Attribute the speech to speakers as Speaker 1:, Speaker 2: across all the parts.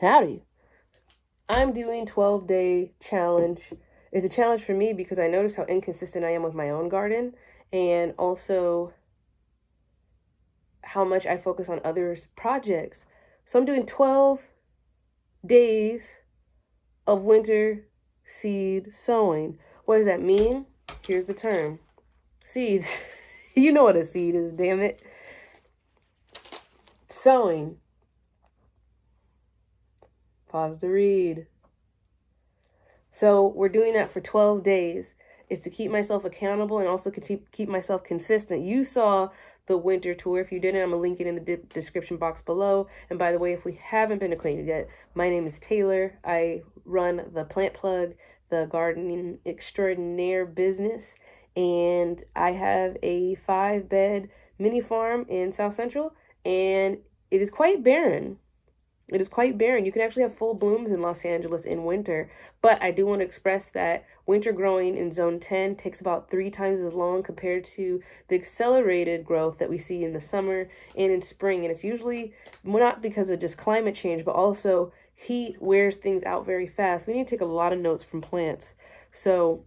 Speaker 1: Howdy. I'm doing 12-day challenge. It's a challenge for me because I notice how inconsistent I am with my own garden and also how much I focus on others' projects. So I'm doing 12 days of winter seed sowing. What does that mean? Here's the term. Seeds. You know what a seed is, damn it. Sowing. Pause to read. So we're doing that for 12 days. It's to keep myself accountable and also keep myself consistent. You saw the winter tour. If you didn't, I'm going to link it in the description box below. And by the way, if we haven't been acquainted yet, my name is Taylor. I run the Plant Plug, the gardening extraordinaire business. And I have a 5-bed mini farm in South Central. And it is quite barren. It is quite barren. You can actually have full blooms in Los Angeles in winter, but I do want to express that winter growing in zone 10 takes about 3 times as long compared to the accelerated growth that we see in the summer and in spring. And it's usually not because of just climate change, but also heat wears things out very fast. We need to take a lot of notes from plants. So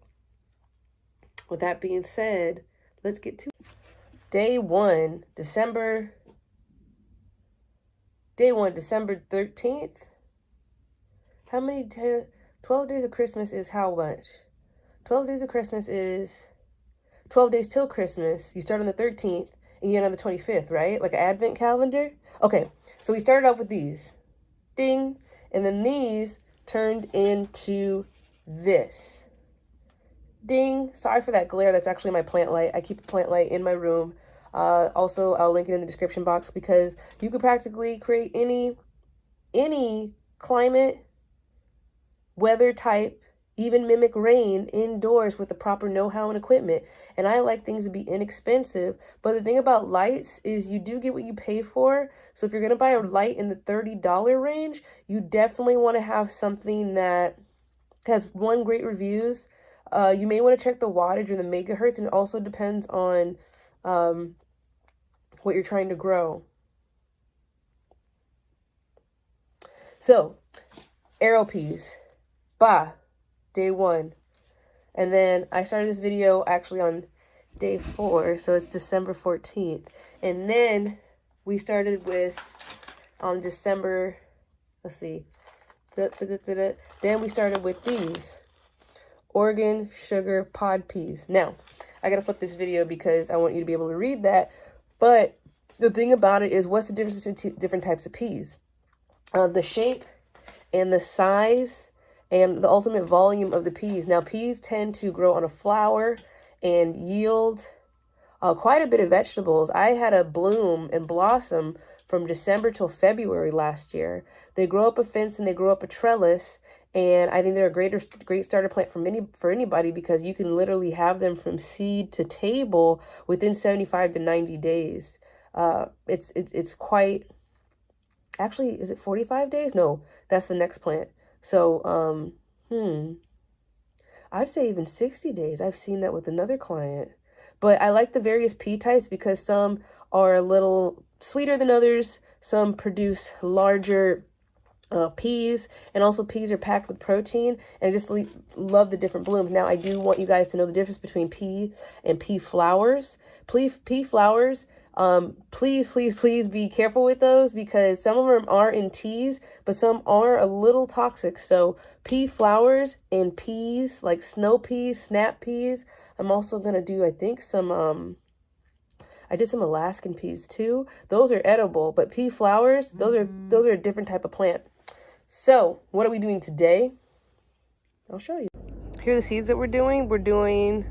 Speaker 1: with that being said, let's get to Day 1, December 13th. How many 12 days of Christmas is how much? 12 days of Christmas is 12 days till Christmas. You start on the 13th and you end on the 25th, right? Like an advent calendar? Okay, so we started off with these. Ding. And then these turned into this. Ding. Sorry for that glare. That's actually my plant light. I keep a plant light in my room. Also, I'll link it in the description box because you could practically create any climate, weather type, even mimic rain indoors with the proper know-how and equipment. And I like things to be inexpensive. But the thing about lights is you do get what you pay for. So if you're going to buy a light in the $30 range, you definitely want to have something that has great reviews. You may want to check the wattage or the megahertz, and it also depends on what you're trying to grow. So, arrow peas, day 1. And then I started this video actually on day 4, so it's December 14th. And then we started with, on December, let's see, then we started with these, Oregon sugar pod peas. Now, I gotta flip this video because I want you to be able to read that. But the thing about it is, what's the difference between different types of peas? The shape and the size and the ultimate volume of the peas. Now, peas tend to grow on a flower and yield quite a bit of vegetables. I had a bloom and blossom from December till February last year. They grow up a fence and they grow up a trellis. And I think they're a great starter plant for anybody because you can literally have them from seed to table within 75 to 90 days. It's quite, actually, is it 45 days? No, that's the next plant. So, I'd say even 60 days. I've seen that with another client. But I like the various pea types because some are a little sweeter than others. Some produce larger peas, and also peas are packed with protein, and I just love the different blooms. Now, I do want you guys to know the difference between pea and pea flowers. Pea flowers, please be careful with those because some of them are in teas, but some are a little toxic. So pea flowers and peas, like snow peas, snap peas. I'm also going to do, I think, I did some Alaskan peas too. Those are edible, but pea flowers, those are a different type of plant. So, what are we doing today? I'll show you. Here are the seeds that we're doing. We're doing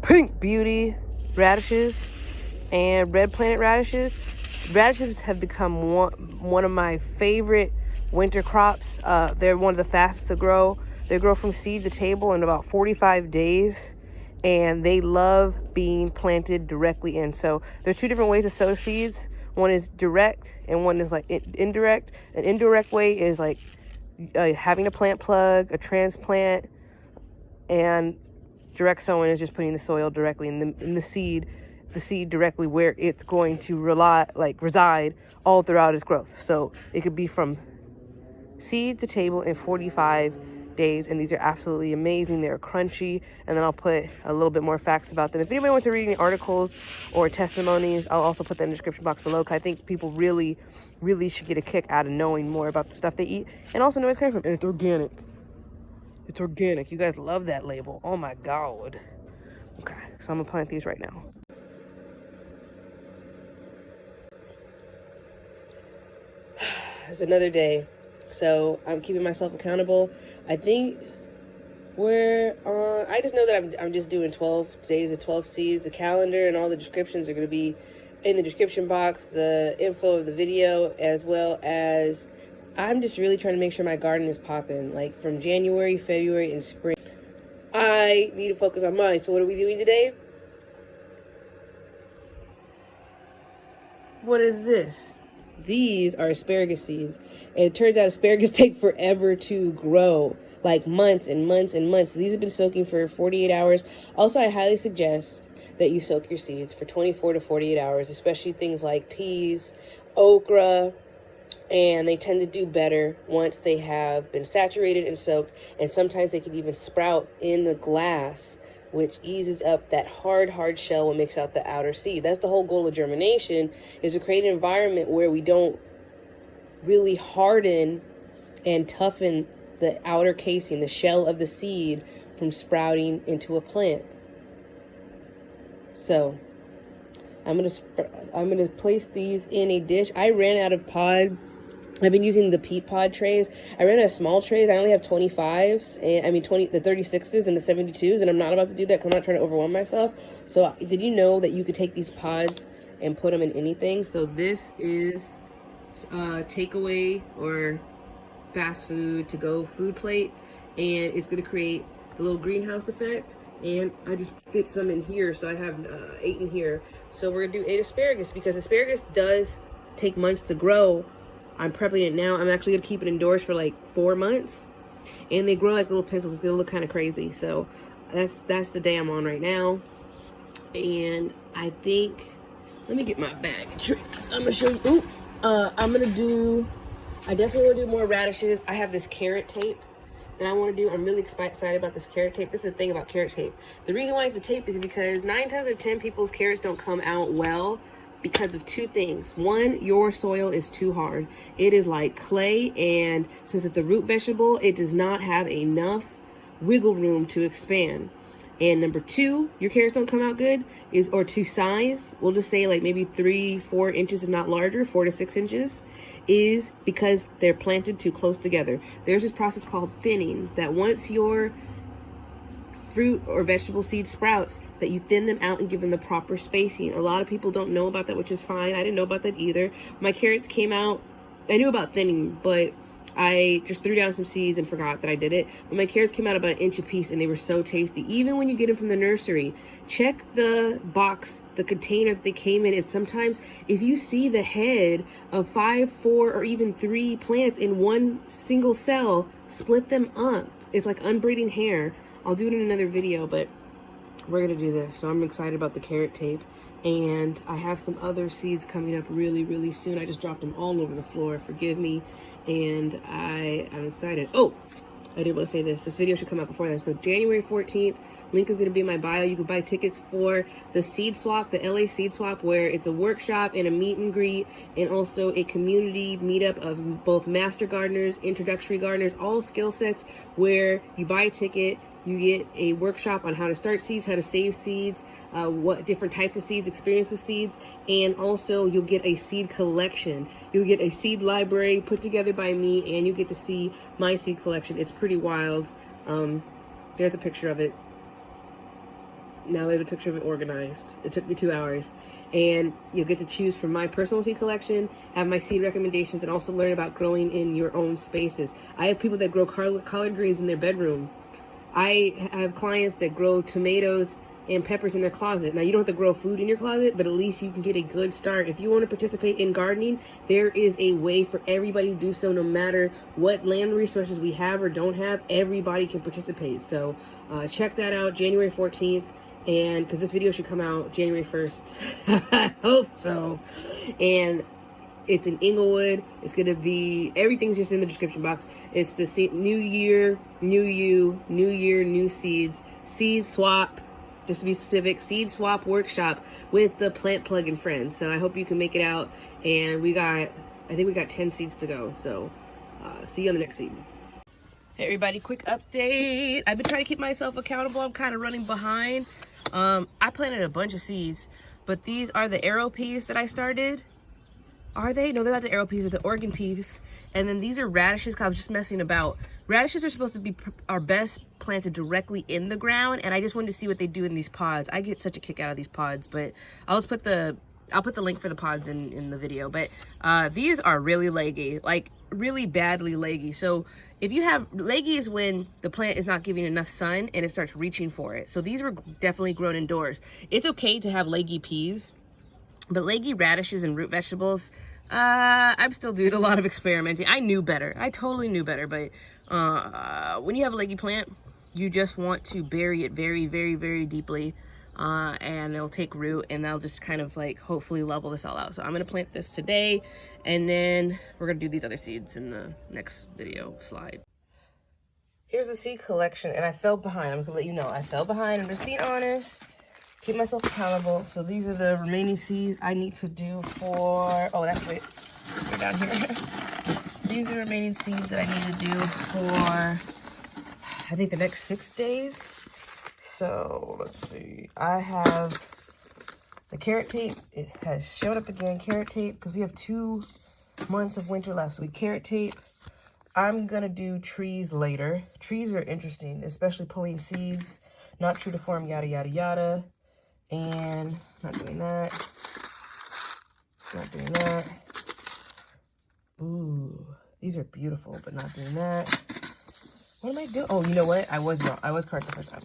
Speaker 1: Pink Beauty radishes and Red Planet radishes. Radishes have become one of my favorite winter crops. They're one of the fastest to grow. They grow from seed to table in about 45 days. And they love being planted directly in. So there's 2 different ways to sow seeds. One is direct and one is like indirect. An indirect way is like having a plant plug, a transplant, and direct sowing is just putting the soil directly in the seed the seed directly where it's going to reside all throughout its growth. So it could be from seed to table in 45 days, and these are absolutely amazing. They're crunchy, and then I'll put a little bit more facts about them. If anybody wants to read any articles or testimonies, I'll also put that in the description box below, because I think people really should get a kick out of knowing more about the stuff they eat, and also know where it's coming from. And it's organic. It's organic. You guys love that label. Oh my god. Okay, so I'm gonna plant these right now. It's another day, so I'm keeping myself accountable. I think I just know that I'm just doing 12 days of 12 seeds. The calendar and all the descriptions are going to be in the description box, the info of the video, as well as I'm just really trying to make sure my garden is popping, like from January, February, and spring. I need to focus on mine. So what are we doing today? What is this? These are asparagus seeds, and it turns out asparagus take forever to grow, like months and months and months. So these have been soaking for 48 hours. Also, I highly suggest that you soak your seeds for 24 to 48 hours, especially things like peas, okra, and they tend to do better once they have been saturated and soaked, and sometimes they can even sprout in the glass, which eases up that hard shell and makes out the outer seed. That's the whole goal of germination, is to create an environment where we don't really harden and toughen the outer casing, the shell of the seed, from sprouting into a plant. So I'm gonna place these in a dish. I ran out of pod. I've been using the peat pod trays. I ran out of small trays. I only have 25s, and the 36s and the 72s, and I'm not about to do that because I'm not trying to overwhelm myself. So did you know that you could take these pods and put them in anything? So this is takeaway or fast food to go food plate, and it's going to create the little greenhouse effect. And I just fit some in here, so I have 8 in here. So we're going to do 8 asparagus, because asparagus does take months to grow. I'm prepping it now. I'm actually going to keep it indoors for like 4 months. And they grow like little pencils. It's going to look kind of crazy. So that's the day I'm on right now. And I think, let me get my bag of tricks. I'm going to show you. I definitely want to do more radishes. I have this carrot tape that I want to do. I'm really excited about this carrot tape. This is the thing about carrot tape. The reason why it's a tape is because 9 times out of 10 people's carrots don't come out well, because of 2 things. One, your soil is too hard. It is like clay, and since it's a root vegetable, it does not have enough wiggle room to expand. And number 2, your carrots don't come out good, or to size, we'll just say like maybe 3-4 inches, if not larger, 4 to 6 inches, is because they're planted too close together. There's this process called thinning, that once your fruit or vegetable seed sprouts, that you thin them out and give them the proper spacing. A lot of people don't know about that, which is fine. I didn't know about that either. My carrots came out, I knew about thinning, but I just threw down some seeds and forgot that I did it. But my carrots came out about 1 inch a piece, and they were so tasty. Even when you get them from the nursery, check the box, the container that they came in. And sometimes if you see the head of 5, 4, or even 3 plants in one single cell, split them up. It's like unbraiding hair. I'll do it in another video, but we're going to do this. So I'm excited about the carrot tape. And I have some other seeds coming up really soon. I just dropped them all over the floor. Forgive me. And I'm excited. Oh, I did want to say this. This video should come out before that. So January 14th, link is going to be in my bio. You can buy tickets for the Seed Swap, the LA Seed Swap, where it's a workshop and a meet and greet, and also a community meetup of both master gardeners, introductory gardeners, all skill sets, where you buy a ticket. You get a workshop on how to start seeds, how to save seeds, what different type of seeds, experience with seeds, and also you'll get a seed collection. You'll get a seed library put together by me, and you get to see my seed collection. It's pretty wild. There's a picture of it. Now there's a picture of it organized. It took me 2 hours. And you'll get to choose from my personal seed collection, have my seed recommendations, and also learn about growing in your own spaces. I have people that grow collard greens in their bedroom. I have clients that grow tomatoes and peppers in their closet. Now, you don't have to grow food in your closet, but at least you can get a good start. If you want to participate in gardening, there is a way for everybody to do so. No matter what land resources we have or don't have, everybody can participate. So check that out, January 14th. And because this video should come out January 1st. I hope so. And it's in Inglewood. It's going to be, everything's just in the description box. It's the new year, new you, new year, new seeds. Seed swap, just to be specific, seed swap workshop with the Plant Plug-in friends. So I hope you can make it out. And I think we got 10 seeds to go. So see you on the next seed. Hey everybody, quick update. I've been trying to keep myself accountable. I'm kind of running behind. I planted a bunch of seeds, but these are the arrow peas that I started. Are they? No, they're not the arrow peas, they're the Oregon peas. And then these are radishes, because I was just messing about. Radishes are supposed to be our best planted directly in the ground, and I just wanted to see what they do in these pods. I get such a kick out of these pods, but I'll put the link for the pods in the video. But these are really leggy, like really badly leggy. So if you have, leggy is when the plant is not giving enough sun and it starts reaching for it. So these were definitely grown indoors. It's okay to have leggy peas, but leggy radishes and root vegetables, I'm still doing a lot of experimenting. I knew better. I totally knew better. But when you have a leggy plant, you just want to bury it very, very, very deeply. And it'll take root, and that'll just kind of like hopefully level this all out. So I'm going to plant this today, and then we're going to do these other seeds in the next video slide. Here's the seed collection, and I fell behind. I'm going to let you know. I fell behind. I'm just being honest. Keep myself accountable. So these are the remaining seeds I need to do for, oh, that's right. They're down here. These are the remaining seeds that I need to do for, I think, the next 6 days. So let's see. I have the carrot tape. It has showed up again. Carrot tape, because we have 2 months of winter left. So we carrot tape. I'm going to do trees later. Trees are interesting, especially pulling seeds. Not true to form, yada, yada, yada. And not doing that. Not doing that. Ooh, these are beautiful, but not doing that. What am I doing? Oh, you know what? I was wrong. I was correct the first time.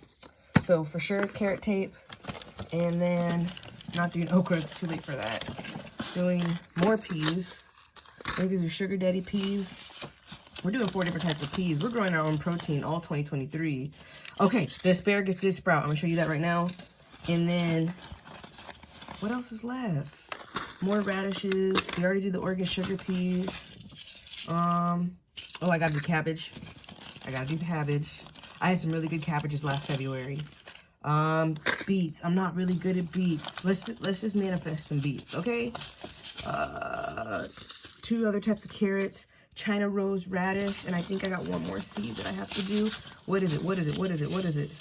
Speaker 1: So for sure, carrot tape. And then not doing okra. It's too late for that. Doing more peas. I think these are Sugar Daddy peas. We're doing 4 different types of peas. We're growing our own protein all 2023. Okay, the asparagus did sprout. I'm going to show you that right now. And then, what else is left? More radishes. We already did the Oregon sugar peas. Oh, I gotta do cabbage. I gotta do cabbage. I had some really good cabbages last February. Beets. I'm not really good at beets. Let's just manifest some beets, okay? 2 other types of carrots. China rose radish. And I think I got 1 more seed that I have to do. What is it? What is it? What is it? What is it?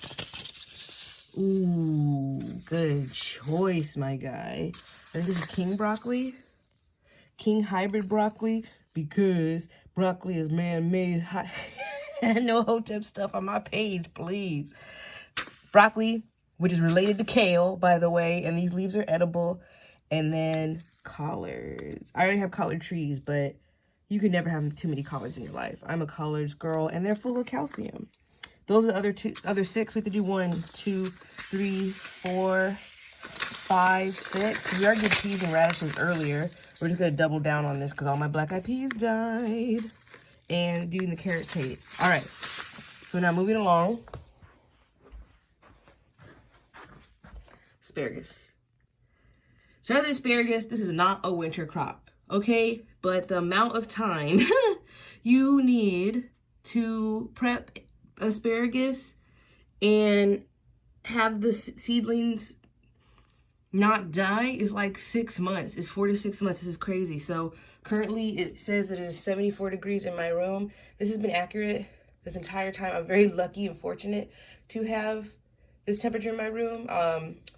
Speaker 1: Ooh, good choice, my guy. I think this is king broccoli. King hybrid broccoli, because broccoli is man-made. No Hotep stuff on my page, please. Broccoli, which is related to kale, by the way, and these leaves are edible. And then collards. I already have collard trees, but you can never have too many collards in your life. I'm a collards girl, and they're full of calcium. Those are the other 6. We have to do 1, 2, 3, 4, 5, 6. We already did peas and radishes earlier. We're just going to double down on this because all my black eyed peas died. And doing the carrot tape. All right. So now moving along. Asparagus. So the asparagus, this is not a winter crop. Okay? But the amount of time you need to prep asparagus and have the seedlings not die is like 6 months. It's 4 to 6 months. This is crazy. So currently it says that it is 74 degrees in my room. This has been accurate this entire time. I'm very lucky and fortunate to have this temperature in my room.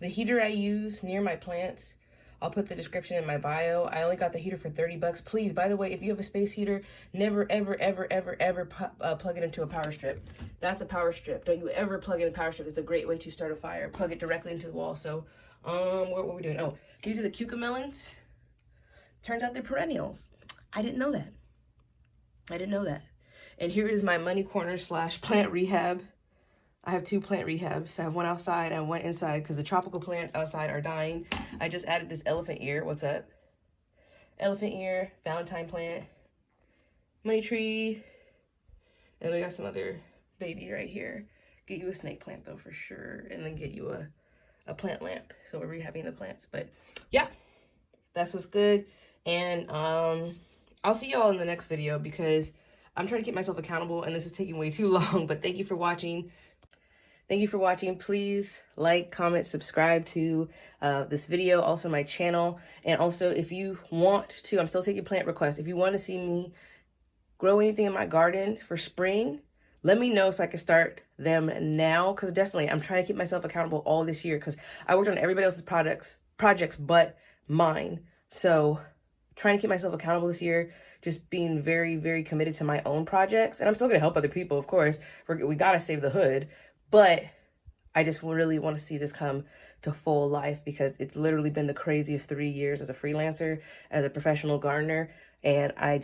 Speaker 1: The heater I use near my plants, I'll put the description in my bio. I only got the heater for 30 bucks. Please, by the way, if you have a space heater, never, ever, ever, ever, ever plug it into a power strip. That's a power strip. Don't you ever plug in a power strip. It's a great way to start a fire. Plug it directly into the wall. So, what were we doing? Oh, these are the cucamelons. Turns out they're perennials. I didn't know that. I didn't know that. And here is my money corner / plant rehab. I have 2 plant rehabs. I have 1 outside and 1 inside because the tropical plants outside are dying. I just added this elephant ear. What's up? Elephant ear, Valentine plant, money tree, and we got some other babies right here. Get you a snake plant though for sure, and then get you a a plant lamp. So we're rehabbing the plants. But yeah, that's what's good. And I'll see y'all in the next video because I'm trying to keep myself accountable and this is taking way too long. But thank you for watching. Thank you for watching. Please like, comment, subscribe to this video, also my channel. And also if you want to, I'm still taking plant requests. If you want to see me grow anything in my garden for spring, let me know so I can start them now. Because definitely I'm trying to keep myself accountable all this year because I worked on everybody else's projects but mine. So trying to keep myself accountable this year, just being very, very committed to my own projects. And I'm still going to help other people, of course. We got to save the hood. But I just really want to see this come to full life because it's literally been the craziest 3 years as a freelancer, as a professional gardener. And I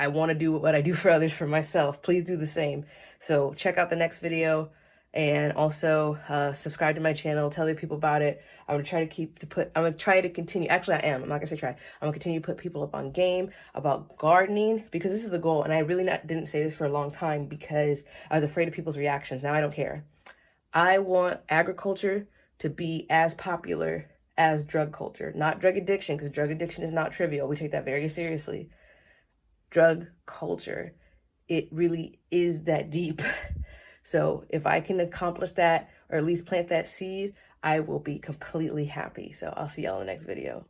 Speaker 1: want to do what I do for others for myself. Please do the same. So check out the next video and also subscribe to my channel, tell other people about it. I'm gonna try to continue, actually I'm not gonna say try, I'm gonna continue to put people up on game about gardening because this is the goal. And I really didn't say this for a long time because I was afraid of people's reactions. Now I don't care. I want agriculture to be as popular as drug culture, not drug addiction, because drug addiction is not trivial. We take that very seriously. Drug culture, it really is that deep. So if I can accomplish that or at least plant that seed, I will be completely happy. So I'll see y'all in the next video.